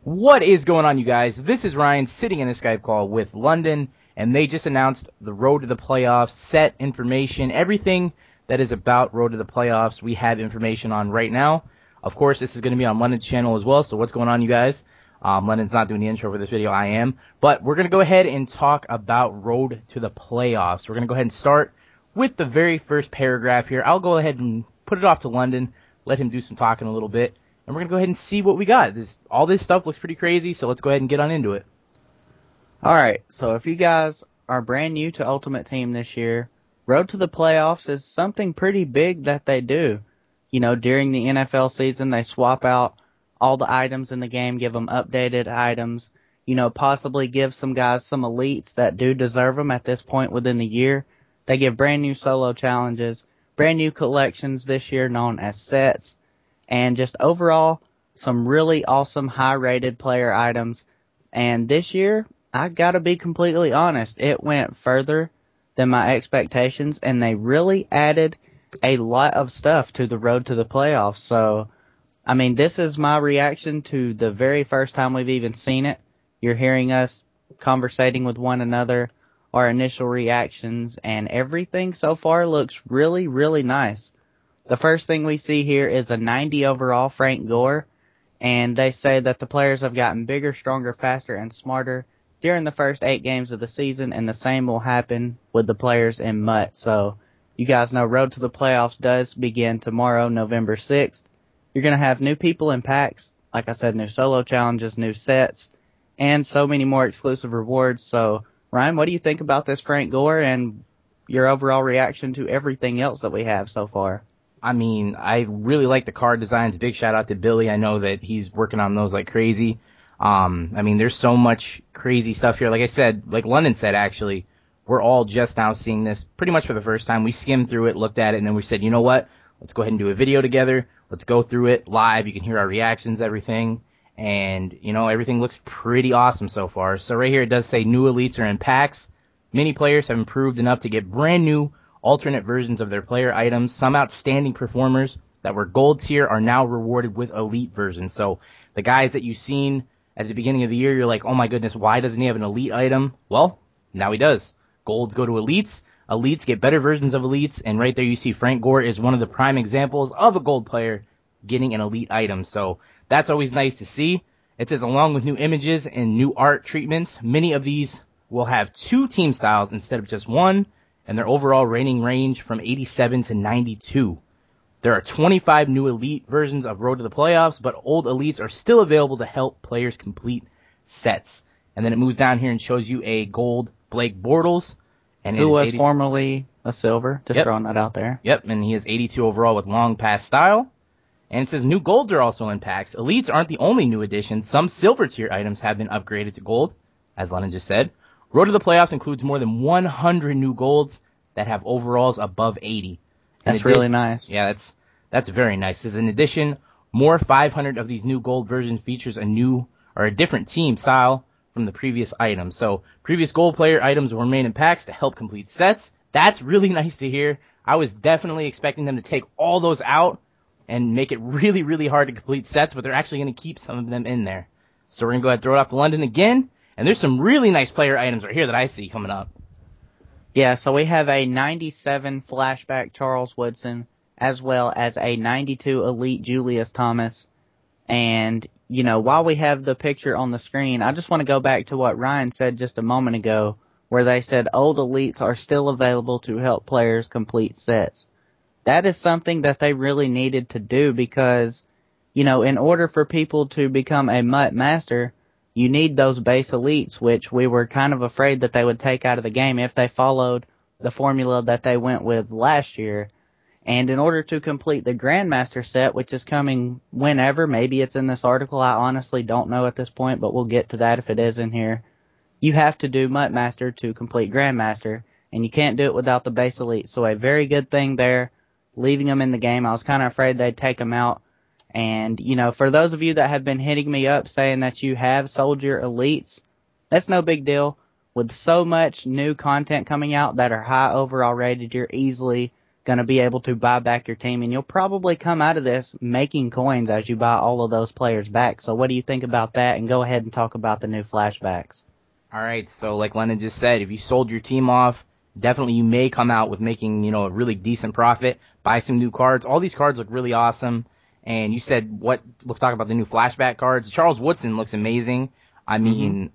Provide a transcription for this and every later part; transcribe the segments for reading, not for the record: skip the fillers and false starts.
What is going on, you guys? This is Ryan sitting in a Skype call with London, and they just announced the road to the playoffs, set information, everything that is about road to the playoffs. We have information on right now. Of course, this is going to be on London's channel as well, so what's going on, you guys? London's not doing the intro for this video, I am. But we're going to go ahead and talk about road to the playoffs. We're going to go ahead and start with the very first paragraph here. I'll go ahead and put it off to London, let him do some talking a little bit. And we're going to go ahead and see what we got. All this stuff looks pretty crazy, so let's go ahead and get on into it. Alright, so if you guys are brand new to Ultimate Team this year, Road to the Playoffs is something pretty big that they do. You know, during the NFL season, they swap out all the items in the game, give them updated items, you know, possibly give some guys some elites that do deserve them at this point within the year. They give brand new solo challenges, brand new collections this year known as sets, and just overall, some really awesome high-rated player items. And this year, I gotta be completely honest, it went further than my expectations, and they really added a lot of stuff to the road to the playoffs. So, I mean, this is my reaction to the very first time we've even seen it. You're hearing us conversating with one another, our initial reactions, and everything so far looks really, really nice. The first thing we see here is a 90 overall Frank Gore, and they say that the players have gotten bigger, stronger, faster, and smarter during the first 8 games of the season, and the same will happen with the players in MUT. So, you guys know Road to the Playoffs does begin tomorrow, November 6th. You're going to have new people in packs, like I said, new solo challenges, new sets, and so many more exclusive rewards. So, Ryan, what do you think about this Frank Gore and your overall reaction to everything else that we have so far? I mean, I really like the card designs. Big shout out to Billy. I know that he's working on those like crazy. I mean, there's so much crazy stuff here. Like I said, like London said, actually, we're all just now seeing this pretty much for the first time. We skimmed through it, looked at it, and then we said, you know what? Let's go ahead and do a video together. Let's go through it live. You can hear our reactions, everything. And, you know, everything looks pretty awesome so far. So right here it does say new elites are in packs. Many players have improved enough to get brand new alternate versions of their player items. Some outstanding performers that were gold tier are now rewarded with elite versions. So the guys that you've seen at the beginning of the year, you're like, oh my goodness, why doesn't he have an elite item? Well, now he does. Golds go to elites. Elites get better versions of elites. And right there you see Frank Gore is one of the prime examples of a gold player getting an elite item. So that's always nice to see. It says along with new images and new art treatments, many of these will have 2 team styles instead of just one, and their overall rating range from 87 to 92. There are 25 new elite versions of Road to the Playoffs, but old elites are still available to help players complete sets. And then it moves down here and shows you a gold Blake Bortles. And who was formerly a silver, just throwing that out there. Yep, and he is 82 overall with long pass style. And it says new golds are also in packs. Elites aren't the only new additions. Some silver tier items have been upgraded to gold, as Lennon just said. Road to the Playoffs includes more than 100 new golds that have overalls above 80. That's really nice. Yeah, that's very nice. As an addition, more 500 of these new gold versions features a different team style from the previous items. So previous gold player items will remain in packs to help complete sets. That's really nice to hear. I was definitely expecting them to take all those out and make it really, really hard to complete sets, but they're actually going to keep some of them in there. So we're going to go ahead and throw it off to London again. And there's some really nice player items right here that I see coming up. Yeah, so we have a 97 flashback Charles Woodson, as well as a 92 elite Julius Thomas. And, you know, while we have the picture on the screen, I just want to go back to what Ryan said just a moment ago, where they said old elites are still available to help players complete sets. That is something that they really needed to do because, you know, in order for people to become a MUT master, you need those base elites, which we were kind of afraid that they would take out of the game if they followed the formula that they went with last year. And in order to complete the Grandmaster set, which is coming whenever, maybe it's in this article, I honestly don't know at this point, but we'll get to that if it is in here, you have to do MUT Master to complete Grandmaster, and you can't do it without the base elite. So a very good thing there, leaving them in the game. I was kind of afraid they'd take them out. And, you know, for those of you that have been hitting me up saying that you have sold your elites, that's no big deal. With so much new content coming out that are high overall rated, you're easily going to be able to buy back your team, and you'll probably come out of this making coins as you buy all of those players back. So what do you think about that? And go ahead and talk about the new flashbacks. All right, so like Lennon just said, if you sold your team off, definitely you may come out with making, a really decent profit, buy some new cards. All these cards look really awesome. And you said we'll talk about the new flashback cards. Charles Woodson looks amazing. I mean,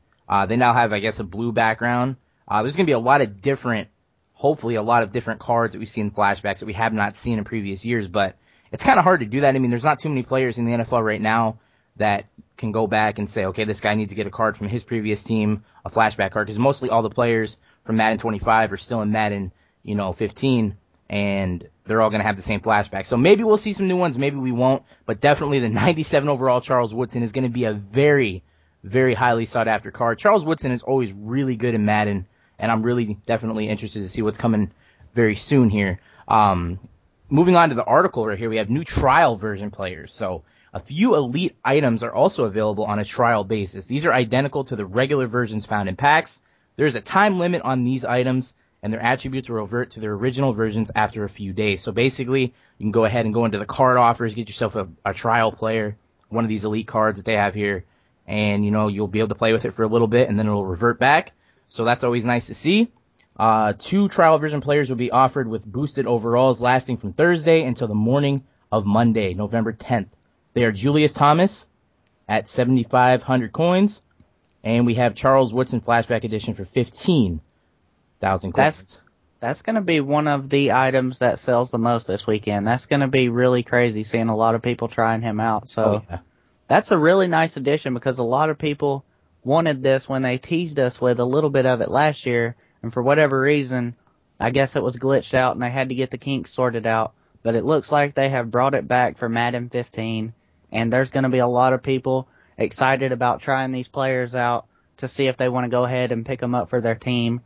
they now have, I guess, a blue background. There's going to be hopefully a lot of different cards that we see in flashbacks that we have not seen in previous years, but it's kind of hard to do that. I mean, there's not too many players in the NFL right now that can go back and say, okay, this guy needs to get a card from his previous team, a flashback card, because mostly all the players from Madden 25 are still in Madden, 15, and they're all going to have the same flashback. So maybe we'll see some new ones, maybe we won't, but definitely the 97 overall Charles Woodson is going to be a very, very highly sought after card. Charles Woodson is always really good in Madden, and I'm really definitely interested to see what's coming very soon here. Moving on to the article right here, we have new trial version players. So a few elite items are also available on a trial basis. These are identical to the regular versions found in packs. There is a time limit on these items, and their attributes will revert to their original versions after a few days. So basically, you can go ahead and go into the card offers, get yourself a trial player, one of these elite cards that they have here, and you'll be able to play with it for a little bit, and then it'll revert back. So that's always nice to see. 2 trial version players will be offered with boosted overalls lasting from Thursday until the morning of Monday, November 10th. They are Julius Thomas at 7,500 coins, and we have Charles Woodson Flashback Edition for 15,000 coins. That's going to be one of the items that sells the most this weekend. That's going to be really crazy seeing a lot of people trying him out. So That's a really nice addition because a lot of people wanted this when they teased us with a little bit of it last year, and for whatever reason, I guess it was glitched out and they had to get the kinks sorted out. But it looks like they have brought it back for Madden 15, and there's going to be a lot of people excited about trying these players out to see if they want to go ahead and pick them up for their team.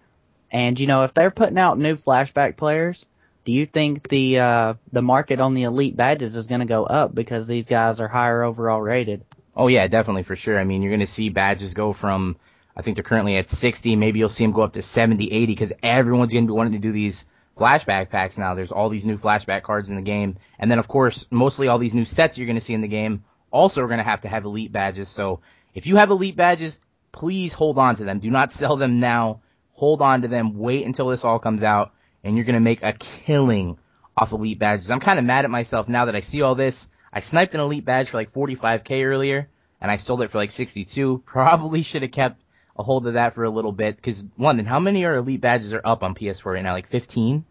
And, if they're putting out new flashback players, do you think the market on the elite badges is going to go up because these guys are higher overall rated? Oh, yeah, definitely, for sure. I mean, you're going to see badges go from, I think they're currently at 60, maybe you'll see them go up to 70, 80, because everyone's going to be wanting to do these flashback packs now. There's all these new flashback cards in the game. And then, of course, mostly all these new sets you're going to see in the game also are going to have elite badges. So if you have elite badges, please hold on to them. Do not sell them now. Hold on to them. Wait until this all comes out, and you're going to make a killing off elite badges. I'm kind of mad at myself now that I see all this. I sniped an elite badge for like 45K earlier, and I sold it for like 62. Probably should have kept a hold of that for a little bit, because London, how many elite badges are up on PS4 right now? Like 15?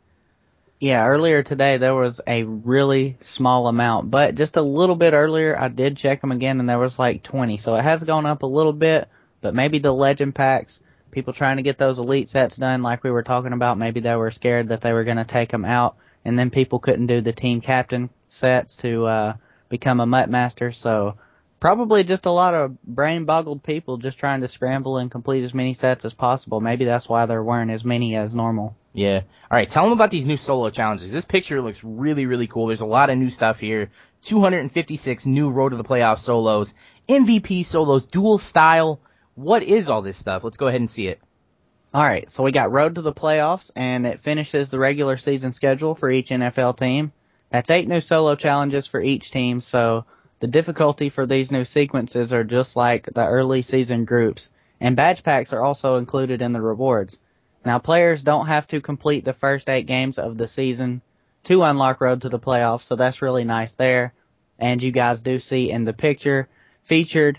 Yeah, earlier today there was a really small amount, but just a little bit earlier I did check them again and there was like 20. So it has gone up a little bit, but maybe the legend packs, people trying to get those elite sets done like we were talking about, maybe they were scared that they were going to take them out, and then people couldn't do the team captain sets to become a MUT master. So probably just a lot of brain-boggled people just trying to scramble and complete as many sets as possible. Maybe that's why there weren't as many as normal. Yeah. All right, tell them about these new solo challenges. This picture looks really, really cool. There's a lot of new stuff here. 256 new Road to the Playoff solos, MVP solos, dual style. What is all this stuff? Let's go ahead and see it. All right, so we got Road to the Playoffs, and it finishes the regular season schedule for each NFL team. That's 8 new solo challenges for each team, so the difficulty for these new sequences are just like the early season groups, and badge packs are also included in the rewards. Now, players don't have to complete the first 8 games of the season to unlock Road to the Playoffs, so that's really nice there. And you guys do see in the picture, featured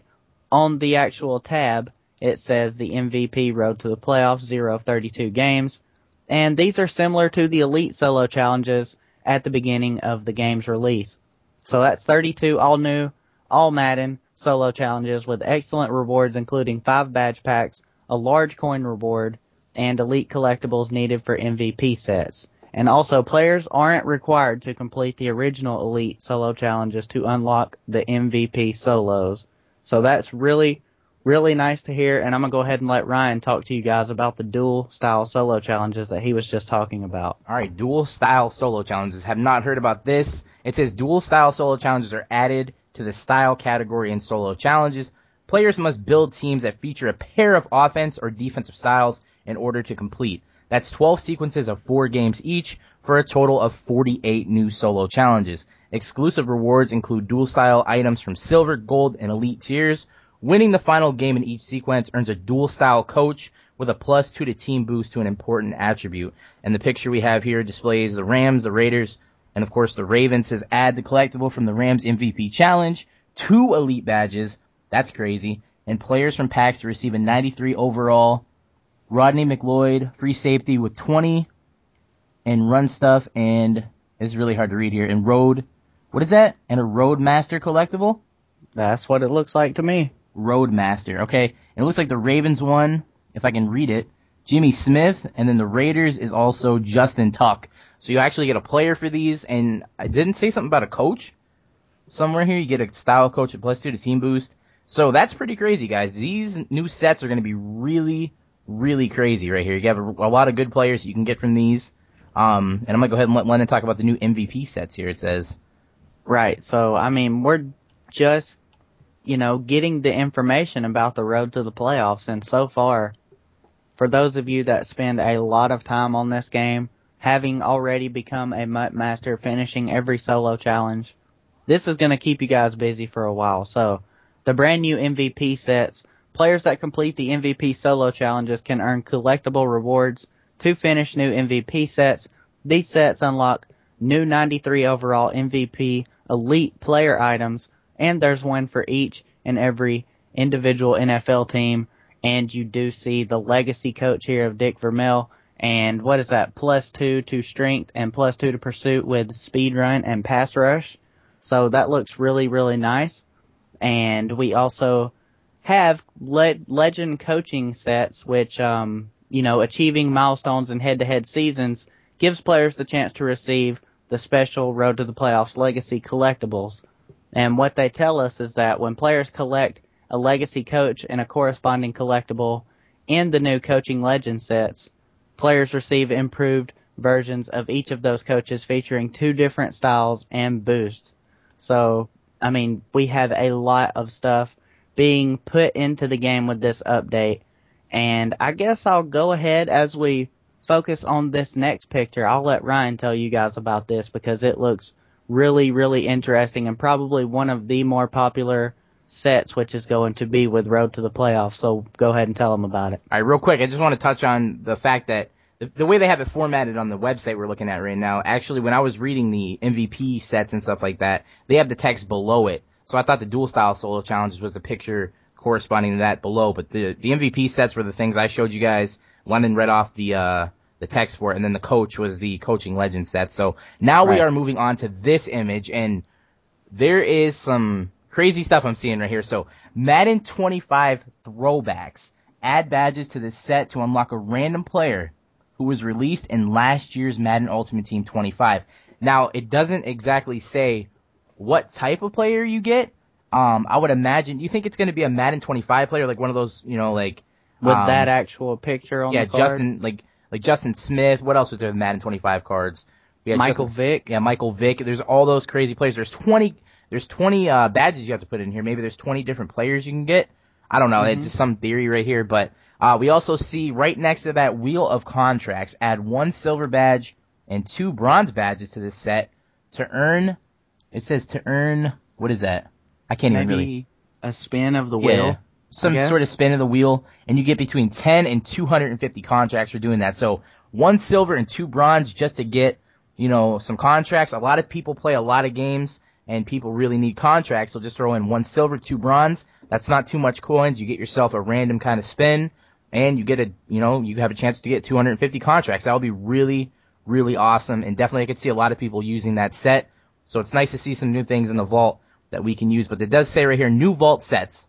on the actual tab, it says the MVP Road to the Playoffs, 0 of 32 games. And these are similar to the Elite Solo Challenges at the beginning of the game's release. So that's 32 all new, all Madden solo challenges with excellent rewards, including 5 badge packs, a large coin reward, and elite collectibles needed for MVP sets. And also, players aren't required to complete the original Elite Solo Challenges to unlock the MVP solos. So that's really, really nice to hear, and I'm going to go ahead and let Ryan talk to you guys about the dual style solo challenges that he was just talking about. All right, dual style solo challenges. Have not heard about this. It says dual style solo challenges are added to the style category in solo challenges. Players must build teams that feature a pair of offense or defensive styles in order to complete. That's 12 sequences of 4 games each for a total of 48 new solo challenges. Exclusive rewards include dual-style items from Silver, Gold, and Elite tiers. Winning the final game in each sequence earns a dual-style coach with a +2 to team boost to an important attribute. And the picture we have here displays the Rams, the Raiders, and of course the Ravens. Says add the collectible from the Rams MVP challenge, 2 elite badges, that's crazy, and players from packs to receive a 93 overall, Rodney McLeod, free safety with 20, and run stuff, and it's really hard to read here, and road, what is that? And a Roadmaster collectible? That's what it looks like to me. Roadmaster, okay. And it looks like the Ravens one, if I can read it, Jimmy Smith, and then the Raiders is also Justin Tuck. So you actually get a player for these, and I didn't say something about a coach somewhere here. You get a style coach at +2 to team boost. So that's pretty crazy, guys. These new sets are going to be really, really crazy right here. You have a lot of good players you can get from these. And I'm going to go ahead and let Lennon talk about the new MVP sets here, it says. Right. So, I mean, we're just, getting the information about the road to the playoffs. And so far, for those of you that spend a lot of time on this game, having already become a MUT master, finishing every solo challenge, this is going to keep you guys busy for a while. So, the brand new MVP sets, players that complete the MVP solo challenges can earn collectible rewards to finish new MVP sets. These sets unlock new 93 overall MVP elite player items, and there's one for each and every individual NFL team. And you do see the legacy coach here of Dick Vermeil, and what is that, +2 to strength and +2 to pursuit with speed run and pass rush. So that looks really, really nice. And we also have legend coaching sets, which, achieving milestones in head-to-head seasons gives players the chance to receive the special Road to the Playoffs Legacy collectibles. And what they tell us is that when players collect a legacy coach and a corresponding collectible in the new coaching legend sets, players receive improved versions of each of those coaches featuring 2 different styles and boosts. So, I mean, we have a lot of stuff being put into the game with this update. And I guess I'll go ahead as we focus on this next picture. I'll let Ryan tell you guys about this because it looks really, really interesting and probably one of the more popular sets, which is going to be with Road to the Playoffs. So go ahead and tell them about it. All right, real quick, I just want to touch on the fact that the way they have it formatted on the website we're looking at right now, actually when I was reading the MVP sets and stuff like that, they have the text below it. So I thought the dual style solo challenges was the picture corresponding to that below, but the MVP sets were the things I showed you guys. London read off the text for it, and then the coach was the coaching legend set. So now we are moving on to this image, and there is some crazy stuff I'm seeing right here. So Madden 25 throwbacks. Add badges to this set to unlock a random player who was released in last year's Madden Ultimate Team 25. Now, it doesn't exactly say what type of player you get. I would imagine, you think it's going to be a Madden 25 player, like one of those, with that actual picture on the card? Justin, like Justin Smith. What else was there in Madden 25 cards? We had Michael Vick. Yeah, Michael Vick. There's all those crazy players. There's 20 badges you have to put in here. Maybe there's 20 different players you can get. I don't know. Mm-hmm. It's just some theory right here, but we also see right next to that wheel of contracts, add 1 silver badge and 2 bronze badges to this set to earn, it says to earn, what is that? I can't even really. Maybe a spin of the wheel. Yeah, some sort of spin of the wheel, and you get between 10 and 250 contracts for doing that. So 1 silver and 2 bronze just to get, some contracts. A lot of people play a lot of games, and people really need contracts, so just throw in 1 silver, 2 bronze. That's not too much coins. You get yourself a random kind of spin, and you get you have a chance to get 250 contracts. That would be really, really awesome, and definitely I could see a lot of people using that set. So it's nice to see some new things in the vault that we can use. But it does say right here, new vault sets.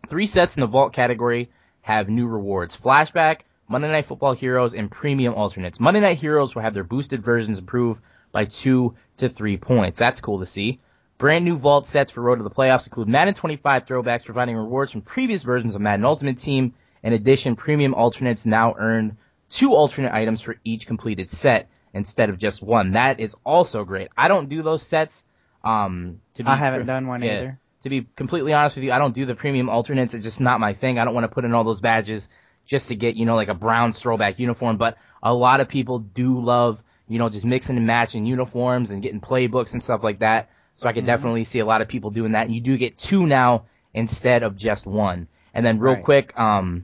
3 sets in the vault category have new rewards. Flashback, Monday Night Football Heroes, and Premium Alternates. Monday Night Heroes will have their boosted versions improved by 2 to 3 points. That's cool to see. Brand new vault sets for Road to the Playoffs include Madden 25 throwbacks providing rewards from previous versions of Madden Ultimate Team. In addition, Premium Alternates now earn 2 alternate items for each completed set instead of just 1. That is also great. I don't do those sets. I haven't done one either. To be completely honest with you, I don't do the Premium Alternates. It's just not my thing. I don't want to put in all those badges just to get, like a Browns throwback uniform. But a lot of people do love, just mixing and matching uniforms and getting playbooks and stuff like that. So I could definitely see a lot of people doing that. And you do get 2 now instead of just 1. And then real quick,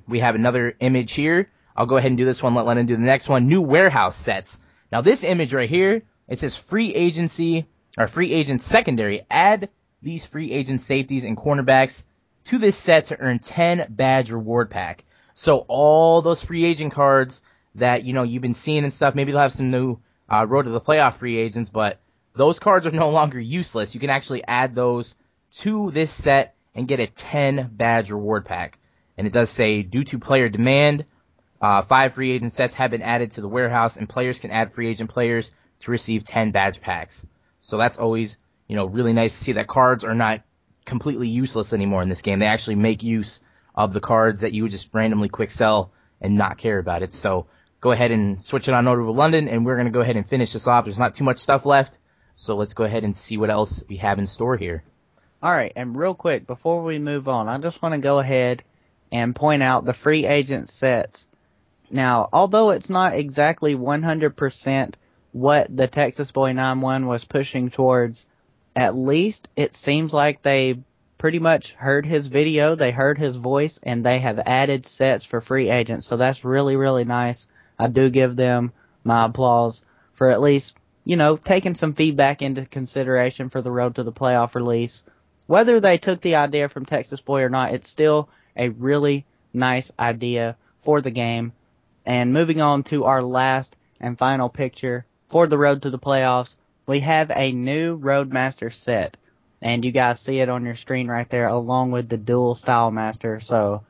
we have another image here. I'll go ahead and do this one, let Lennon do the next one. New warehouse sets. Now this image right here, it says free agency, or free agent secondary. Add these free agent safeties and cornerbacks to this set to earn 10 badge reward pack. So all those free agent cards that, you've been seeing and stuff, maybe they'll have some new road to the playoff free agents, but those cards are no longer useless. You can actually add those to this set and get a 10 badge reward pack. And it does say, due to player demand, 5 free agent sets have been added to the warehouse, and players can add free agent players to receive 10 badge packs. So that's always, really nice to see that cards are not completely useless anymore in this game. They actually make use of the cards that you would just randomly quick sell and not care about it. So go ahead and switch it on over to London, and we're going to go ahead and finish this off. There's not too much stuff left, so let's go ahead and see what else we have in store here. All right, and real quick, before we move on, I just want to go ahead and point out the free agent sets. Now, although it's not exactly 100% what the Texas Boy 9-1 was pushing towards, at least it seems like they pretty much heard his video, they heard his voice, and they have added sets for free agents. So that's really, really nice. I do give them my applause for at least, taking some feedback into consideration for the road to the playoff release. Whether they took the idea from Texas Boy or not, it's still a really nice idea for the game. And moving on to our last and final picture for the road to the playoffs, we have a new Roadmaster set. And you guys see it on your screen right there along with the dual Style Master. So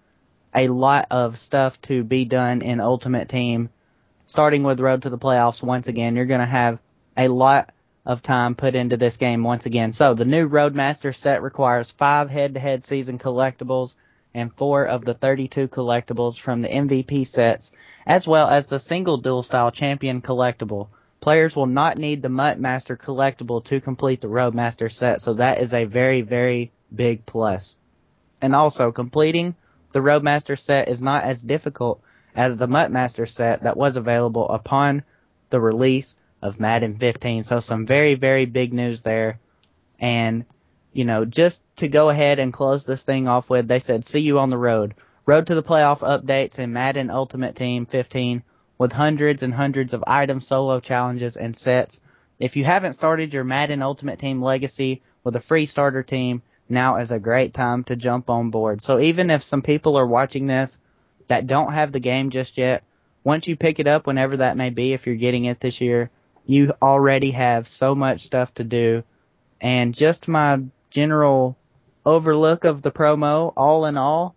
a lot of stuff to be done in Ultimate Team. Starting with Road to the Playoffs once again, you're going to have a lot of time put into this game once again. So the new Roadmaster set requires 5 head-to-head season collectibles and 4 of the 32 collectibles from the MVP sets, as well as the single dual style champion collectible. Players will not need the MUT Master collectible to complete the Roadmaster set, so that is a very, very big plus. And also, completing the Roadmaster set is not as difficult as the MUT Master set that was available upon the release of Madden 15. So some very, very big news there. And, just to go ahead and close this thing off with, they said, see you on the road. Road to the playoff updates in Madden Ultimate Team 15 with hundreds and hundreds of item solo challenges and sets. If you haven't started your Madden Ultimate Team Legacy with a free starter team, now is a great time to jump on board. So even if some people are watching this that don't have the game just yet, once you pick it up, whenever that may be, if you're getting it this year, you already have so much stuff to do. And just my general overlook of the promo, all in all,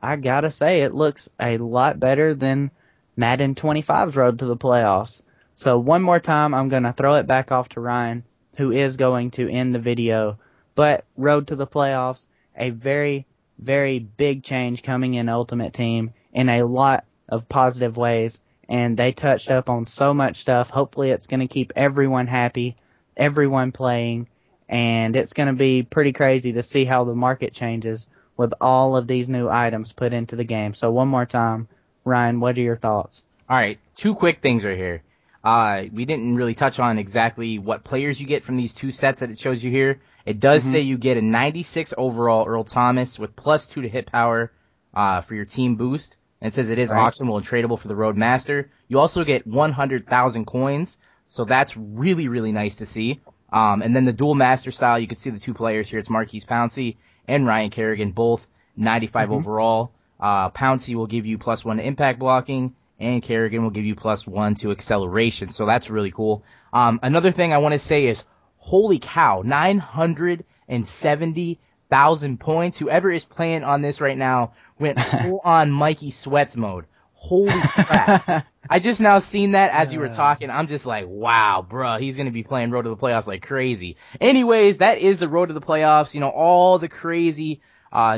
I gotta say it looks a lot better than Madden 25's Road to the Playoffs. So one more time, I'm going to throw it back off to Ryan, who is going to end the video. But Road to the Playoffs, a very, very big change coming in Ultimate Team in a lot of positive ways. And they touched up on so much stuff. Hopefully it's going to keep everyone happy, everyone playing. And it's going to be pretty crazy to see how the market changes with all of these new items put into the game. So one more time, Ryan, what are your thoughts? All right, 2 quick things right here. We didn't really touch on exactly what players you get from these 2 sets that it shows you here. It does say you get a 96 overall Earl Thomas with +2 to hit power for your team boost. And it says it is auctionable and tradable for the Roadmaster. You also get 100,000 coins, so that's really, really nice to see. And then the dual master style, you can see the 2 players here. It's Marquise Pouncey and Ryan Kerrigan, both 95 overall. Pouncey will give you +1 to impact blocking, and Kerrigan will give you +1 to acceleration. So that's really cool. Another thing I want to say is, holy cow, 970,000 points. Whoever is playing on this right now went full on Mikey Sweats mode. Holy crap. I just now seen that as you were talking. I'm just like, wow, bruh, he's going to be playing Road to the Playoffs like crazy. Anyways, that is the Road to the Playoffs. All the crazy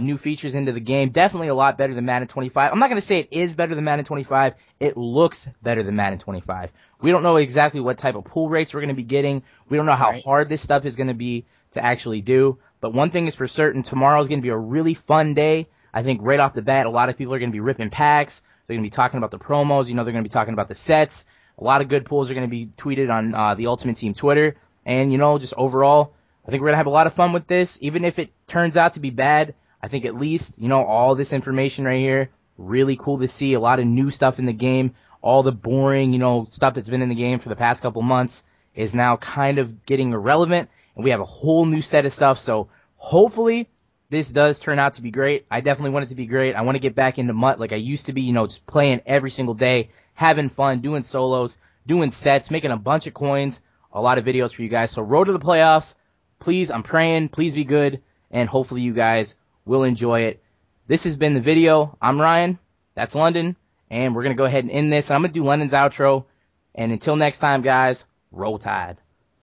new features into the game. Definitely a lot better than Madden 25. I'm not going to say it is better than Madden 25. It looks better than Madden 25. We don't know exactly what type of pull rates we're going to be getting. We don't know how hard this stuff is going to be to actually do. But one thing is for certain, tomorrow is going to be a really fun day. I think right off the bat, a lot of people are going to be ripping packs. They're going to be talking about the promos. They're going to be talking about the sets. A lot of good pools are going to be tweeted on the Ultimate Team Twitter. And, just overall, I think we're going to have a lot of fun with this. Even if it turns out to be bad, I think at least, all this information right here, really cool to see. A lot of new stuff in the game. All the boring, stuff that's been in the game for the past couple months is now kind of getting irrelevant. And we have a whole new set of stuff. So hopefully this does turn out to be great. I definitely want it to be great. I want to get back into MUT like I used to be, just playing every single day, having fun, doing solos, doing sets, making a bunch of coins, a lot of videos for you guys. So road to the playoffs. Please, I'm praying, please be good, and hopefully you guys will enjoy it. This has been the video. I'm Ryan. That's London. And we're going to go ahead and end this. I'm going to do London's outro. And until next time, guys, roll tide.